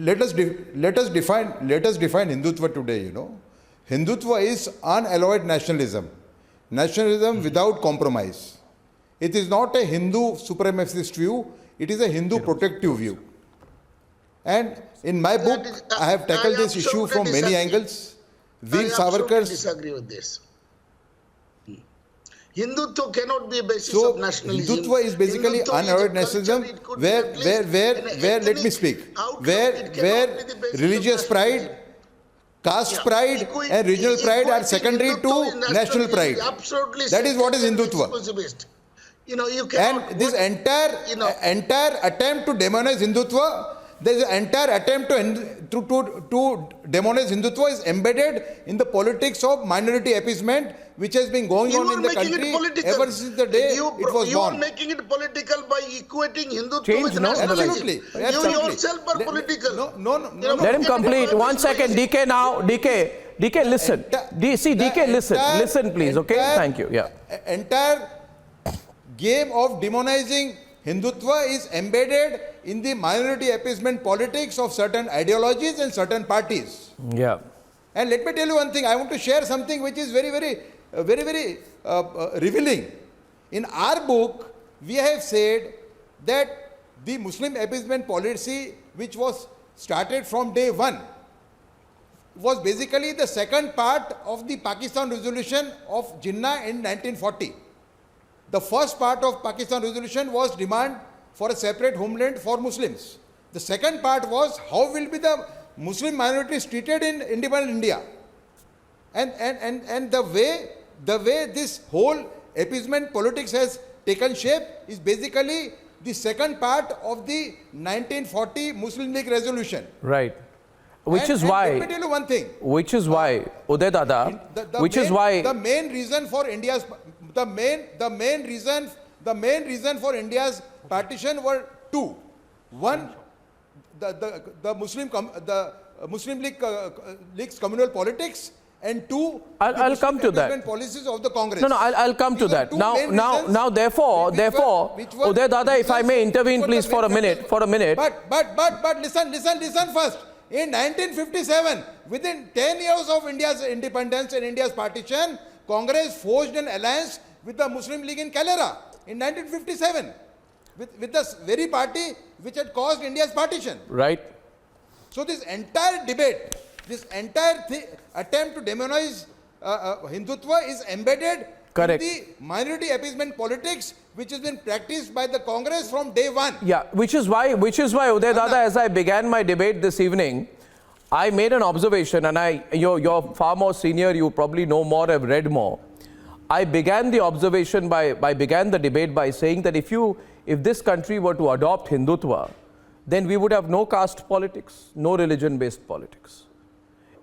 let us define Hindutva today. Hindutva is unalloyed nationalism, nationalism without compromise. It is not a Hindu supremacist view; it is a Hindu protective view. And in my book, I have tackled this issue from many angles. Veer Savarkar's. Disagree with this. Hindutva cannot be a basis So of nationalism. Hindutva is basically Hindutva is a unalloyed culture, nationalism, it could be a place, where an let me ethnic speak, outlook, where it cannot be the basis of religious pride, nationalism. caste Yeah. pride and regional pride are secondary Hindutva is to national pride. Absolutely. That is what is second Hindutva. exclusivist. You cannot. And this entire attempt to demonize Hindutva, there is an entire attempt to demonize Hindutva is embedded in the politics of minority appeasement, which has been going on in the country ever since the day it was You are born. making it political by equating Hindutva Change, with no? nationalism. Absolutely. You yourself are political. No. Let him complete. 1 second. DK now. DK, listen. DK, listen, please. Okay. Thank you. Yeah. Entire game of demonizing Hindutva is embedded in the minority appeasement politics of certain ideologies and certain parties. Yeah. And let me tell you one thing. I want to share something which is very revealing. In our book, we have said that the Muslim appeasement policy, which was started from day one, was basically the second part of the Pakistan resolution of Jinnah in 1940. The first part of Pakistan resolution was demand for a separate homeland for Muslims. The second part was how will be the Muslim minorities treated in independent India. And the way this whole appeasement politics has taken shape is basically the second part of the 1940 Muslim League resolution. Right. Which is why. Let me tell you one thing. Which is why, Uday Dada. The main reason for India's partition were two. One, the Muslim League's communal politics, and two, I'll come to that. Policies of the Congress. No, I'll come to that. Now, therefore, Uday Dada, if I may intervene, please, for a minute. But listen first. In 1957, within 10 years of India's independence and India's partition, Congress forged an alliance with the Muslim League in Kalera in 1957, with the very party which had caused India's partition. Right. So this entire debate, this entire attempt to demonize Hindutva is embedded Correct. in the minority appeasement politics, which has been practiced by the Congress from day one. Yeah, which is why, Uday Dada, as I began my debate this evening, I made an observation, and you're far more senior, you probably know more, have read more. I began the observation began the debate by saying that if this country were to adopt Hindutva, then we would have no caste politics, no religion-based politics.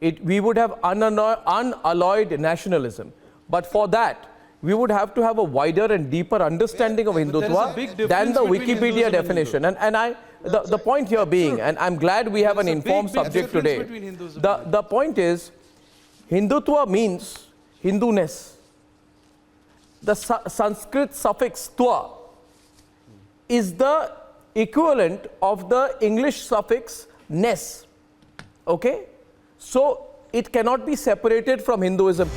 We would have unalloyed nationalism. But for that, we would have to have a wider and deeper understanding of Hindutva than the Wikipedia definition. And the point here being, and I'm glad we have an informed subject today, the point is, Hindutva means Hinduness. The Sanskrit suffix twa is the equivalent of the English suffix ness. Okay? So it cannot be separated from Hinduism.